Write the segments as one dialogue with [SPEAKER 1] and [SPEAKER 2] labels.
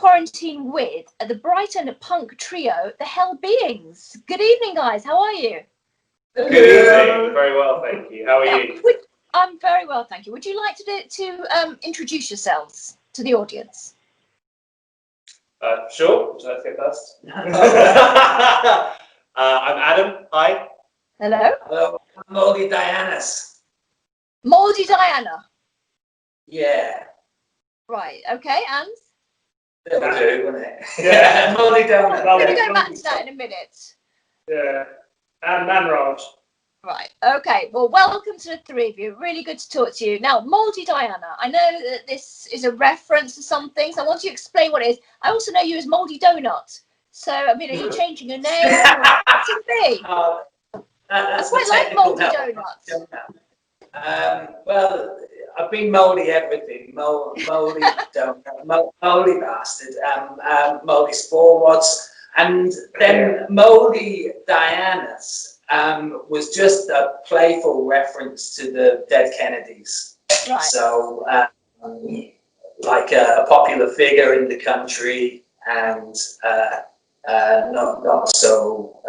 [SPEAKER 1] quarantine with the Brighton punk trio, the Hell Beings. Good evening, guys. How are you?
[SPEAKER 2] Good evening. Very well, thank you. How are you?
[SPEAKER 1] I'm very well, thank you. Would you like to introduce yourselves to the audience?
[SPEAKER 2] Sure. Would you like to go first? I'm Adam. Hi.
[SPEAKER 1] Hello.
[SPEAKER 3] Hello. I'm Moldy Diana's.
[SPEAKER 1] Moldy Diana.
[SPEAKER 3] Yeah.
[SPEAKER 1] Right. Okay. And
[SPEAKER 3] That'll do, wouldn't it?
[SPEAKER 2] Yeah.
[SPEAKER 3] Moldy Donut.
[SPEAKER 1] we're going to go back to that in a minute.
[SPEAKER 2] Yeah. And Manraj.
[SPEAKER 1] Right. Okay. Well, welcome to the three of you. Really good to talk to you. Now, Moldy Diana, I know that this is a reference to something, so I want you to explain what it is. I also know you as Moldy Donut. So, I mean, are you changing your name? What's it be? I quite like Moldy Donuts.
[SPEAKER 3] Well, I've been moldy everything. Moldy donut, moldy bastard, moldy sports, and then Moldy Diana's. Was just a playful reference to the dead Kennedys.
[SPEAKER 1] Right.
[SPEAKER 3] So, like a popular figure in the country, and not so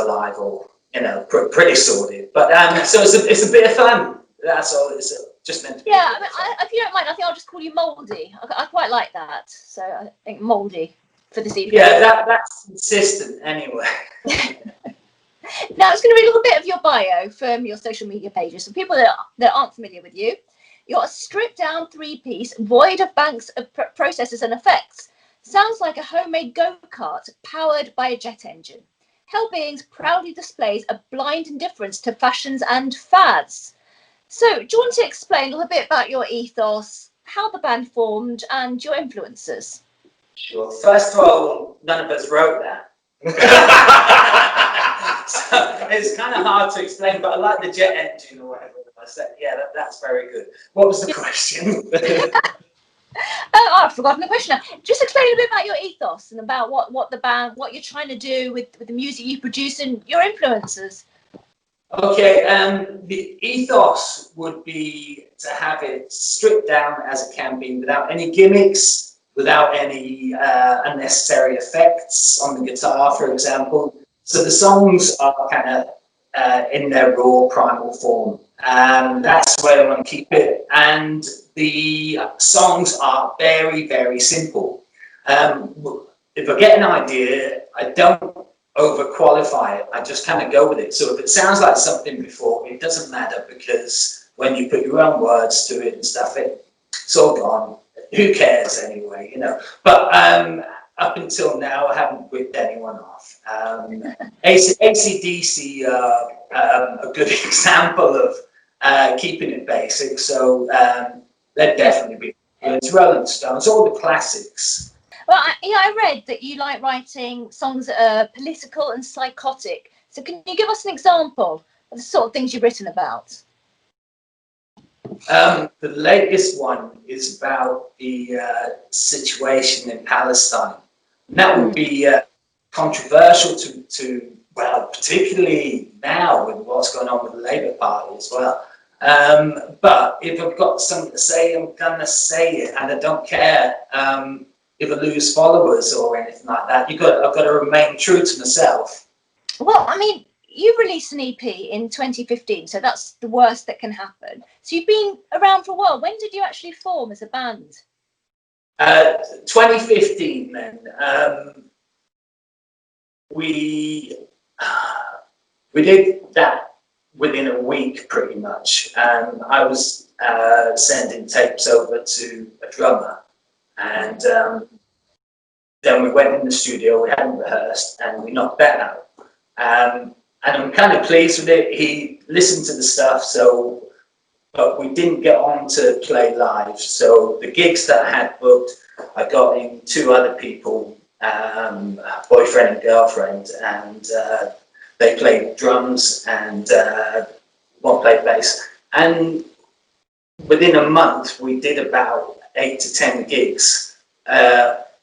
[SPEAKER 3] alive, or pretty sordid. But so it's a bit of fun. That's all. It's just meant to be.
[SPEAKER 1] Yeah, I mean, if you don't mind, I think I'll just call you Moldy. I quite like that. So I think Moldy for this evening.
[SPEAKER 3] Yeah, that's consistent anyway.
[SPEAKER 1] Now, it's going to read a little bit of your bio from your social media pages. So people that aren't familiar with you, you're a stripped-down three-piece, void of banks of processors and effects. Sounds like a homemade go-kart powered by a jet engine. Hell Beings proudly displays a blind indifference to fashions and fads. So, do you want to explain a little bit about your ethos, how the band formed, and your influences?
[SPEAKER 3] Sure. First of all, none of us wrote that. So it's kind of hard to explain, but I like the jet engine or whatever I said. Yeah, that's very good. What was the question?
[SPEAKER 1] I've forgotten the question now. Just explain a bit about your ethos and about what the band, what you're trying to do with the music you produce and your influences.
[SPEAKER 3] Okay, the ethos would be to have it stripped down as it can be, without any gimmicks, without any unnecessary effects on the guitar, for example. So the songs are kind of in their raw primal form. That's the way I want to keep it. And the songs are very, very simple. If I get an idea, I don't overqualify it. I just kind of go with it. So if it sounds like something before, it doesn't matter, because when you put your own words to it and stuff, it's all gone. Who cares anyway, But up until now, I haven't ripped anyone off. AC/DC are a good example of keeping it basic. So they'd definitely be. It's Rolling Stones, all the classics.
[SPEAKER 1] Well, I read that you like writing songs that are political and psychotic. So can you give us an example of the sort of things you've written about?
[SPEAKER 3] The latest one is about the situation in Palestine. And that would be controversial to, well, particularly now with what's going on with the Labour Party as well. But if I've got something to say, I'm going to say it, and I don't care if I lose followers or anything like that. I've got to remain true to myself.
[SPEAKER 1] Well, I mean, you released an EP in 2015, so that's the worst that can happen. So you've been around for a while. When did you actually form as a band?
[SPEAKER 3] 2015 then. We did that within a week pretty much. I was sending tapes over to a drummer, and then we went in the studio, we hadn't rehearsed, and we knocked that out. And I'm kind of pleased with it. He listened to the stuff, but we didn't get on to play live. So the gigs that I had booked, I got in two other people, boyfriend and girlfriend, and they played drums, and one played bass. And within a month, we did about 8 to 10 gigs,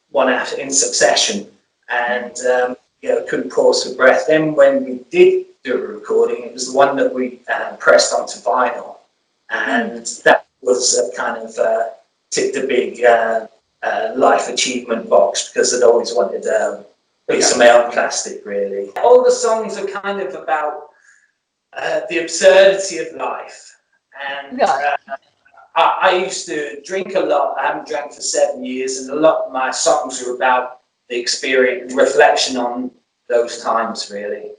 [SPEAKER 3] one after in succession, and couldn't pause for breath. Then when we did do a recording, it was the one that we pressed onto vinyl, and that was kind of tipped a big life achievement box because I'd always wanted a piece of my own plastic, really. All the songs are kind of about the absurdity of life. And I used to drink a lot. I haven't drank for 7 years, and a lot of my songs are about the experience, reflection on those times, really.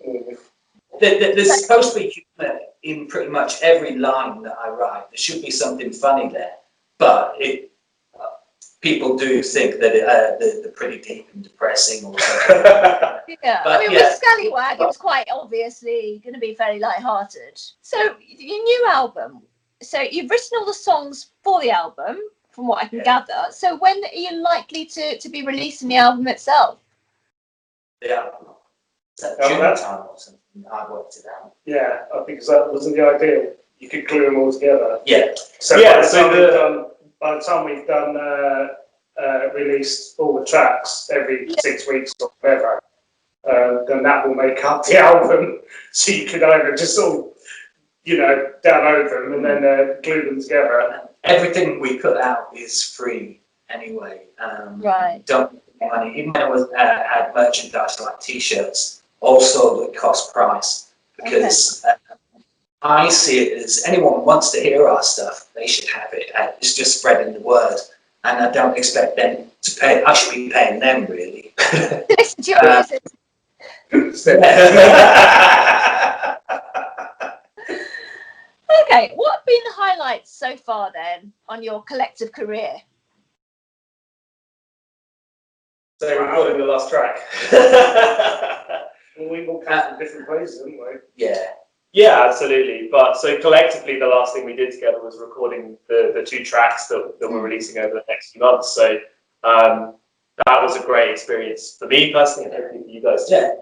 [SPEAKER 3] There's supposed to be humour in pretty much every line that I write. There should be something funny there, but people do think that they're pretty deep and depressing or something.
[SPEAKER 1] Yeah,
[SPEAKER 3] But,
[SPEAKER 1] I mean, with Scallywag, it was quite obviously going to be fairly light-hearted. So, your new album, so you've written all the songs for the album, from what I can gather. So, when are you likely to be releasing the album itself?
[SPEAKER 3] Yeah. June time or something. I worked it out.
[SPEAKER 4] Yeah, I think that wasn't the idea. You could glue them all together.
[SPEAKER 3] Yeah.
[SPEAKER 4] So by the time we've done released all the tracks every 6 weeks or whatever, then that will make up the album. So you could either just all, download them and then glue them together.
[SPEAKER 3] Everything we put out is free anyway.
[SPEAKER 1] Right.
[SPEAKER 3] Don't pay money. Even though it had merchandise like T-shirts, all sold at cost price, because I see it as anyone wants to hear our stuff, they should have it. It's just spreading the word, and I don't expect them to pay. I should be paying them, really.
[SPEAKER 1] Listen to your music. Okay, what have been the highlights so far then on your collective career?
[SPEAKER 2] So recording the last track.
[SPEAKER 4] Well, we've all come from different places, haven't we?
[SPEAKER 3] Yeah.
[SPEAKER 2] Yeah, absolutely. But so collectively, the last thing we did together was recording the 2 tracks that we're releasing over the next few months. So that was a great experience for me personally, and hopefully for you guys too.
[SPEAKER 3] Yeah.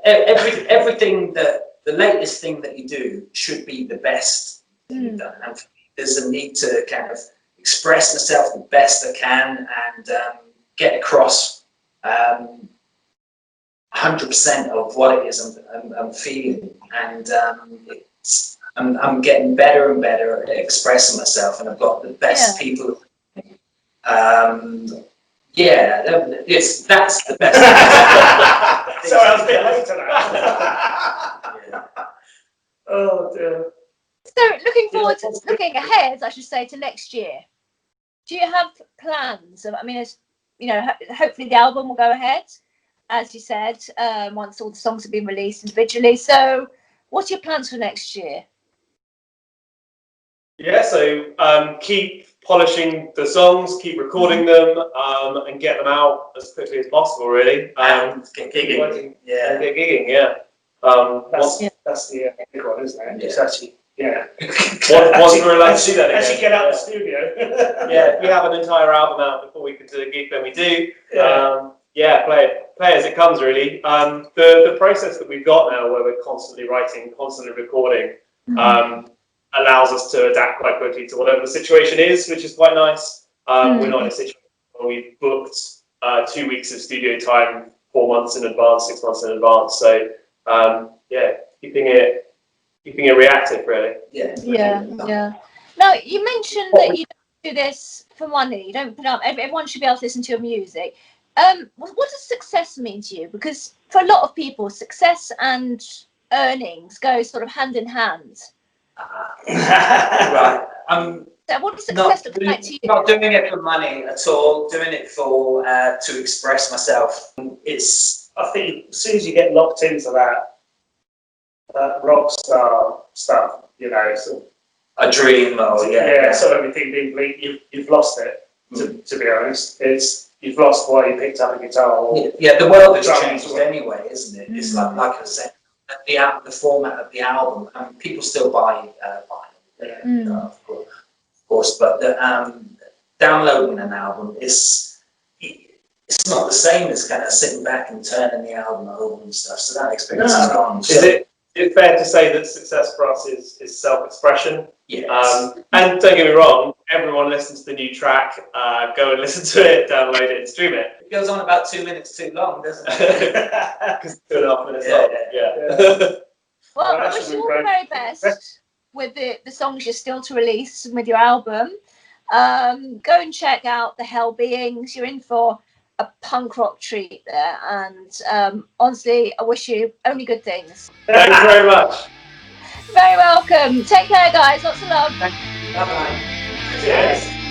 [SPEAKER 3] Everything the latest thing that you do should be the best thing you've done. And there's a need to kind of express myself the best I can and get across 100% of what it is I'm feeling, and I'm getting better and better at expressing myself, and I've got the best people. That's the best.
[SPEAKER 4] Sorry, I was a bit late to that. Oh dear.
[SPEAKER 1] So, looking ahead, I should say, to next year, do you have plans? I mean, hopefully the album will go ahead, as you said, once all the songs have been released individually. So, what are your plans for next year?
[SPEAKER 2] Yeah, so keep polishing the songs, keep recording them, and get them out as quickly as possible, really.
[SPEAKER 3] Get gigging.
[SPEAKER 2] Get gigging, yeah.
[SPEAKER 4] That's the big one, isn't it? It's actually,
[SPEAKER 2] Once we're allowed to do that again.
[SPEAKER 4] Actually get out of the studio.
[SPEAKER 2] Yeah, if we have an entire album out before we can do a gig, then we do. Play as it comes, really. The process that we've got now, where we're constantly writing, constantly recording, allows us to adapt quite quickly to whatever the situation is, which is quite nice. We're not in a situation where we've booked 2 weeks of studio time 4 months in advance, 6 months in advance. So keeping it reactive, really.
[SPEAKER 1] Yeah. Now, you mentioned that you don't do this for money. You don't put up. Everyone should be able to listen to your music. What does success mean to you? Because for a lot of people, success and earnings go sort of hand in hand.
[SPEAKER 3] Right.
[SPEAKER 1] So what does success look like to you?
[SPEAKER 3] Not doing it for money at all. Doing it for to express myself.
[SPEAKER 4] I think as soon as you get locked into that rock star stuff, sort of,
[SPEAKER 3] a dream,
[SPEAKER 4] so everything being bleak, you've lost it. To be honest, you've lost why you picked up a guitar.
[SPEAKER 3] The world has changed anyway, isn't it? It's like I said, the format of the album. People still buy vinyl, of course, but downloading an album it's not the same as kind of sitting back and turning the album over and stuff. So that experience is gone.
[SPEAKER 2] Is it fair to say that success for us is self-expression?
[SPEAKER 3] Yes.
[SPEAKER 2] And don't get me wrong, everyone listens to the new track. Go and listen to it, download it, and stream it.
[SPEAKER 3] It goes on about 2 minutes too long, doesn't it?
[SPEAKER 2] Because 2.5 minutes long. Yeah.
[SPEAKER 1] Well, I wish you all the very best with the songs you're still to release and with your album. Go and check out the Hell Beings. You're in for a punk rock treat there, and honestly, I wish you only good things.
[SPEAKER 2] Thanks very much.
[SPEAKER 1] Very welcome. Take care, guys. Lots of love.
[SPEAKER 3] Bye bye.
[SPEAKER 2] Cheers.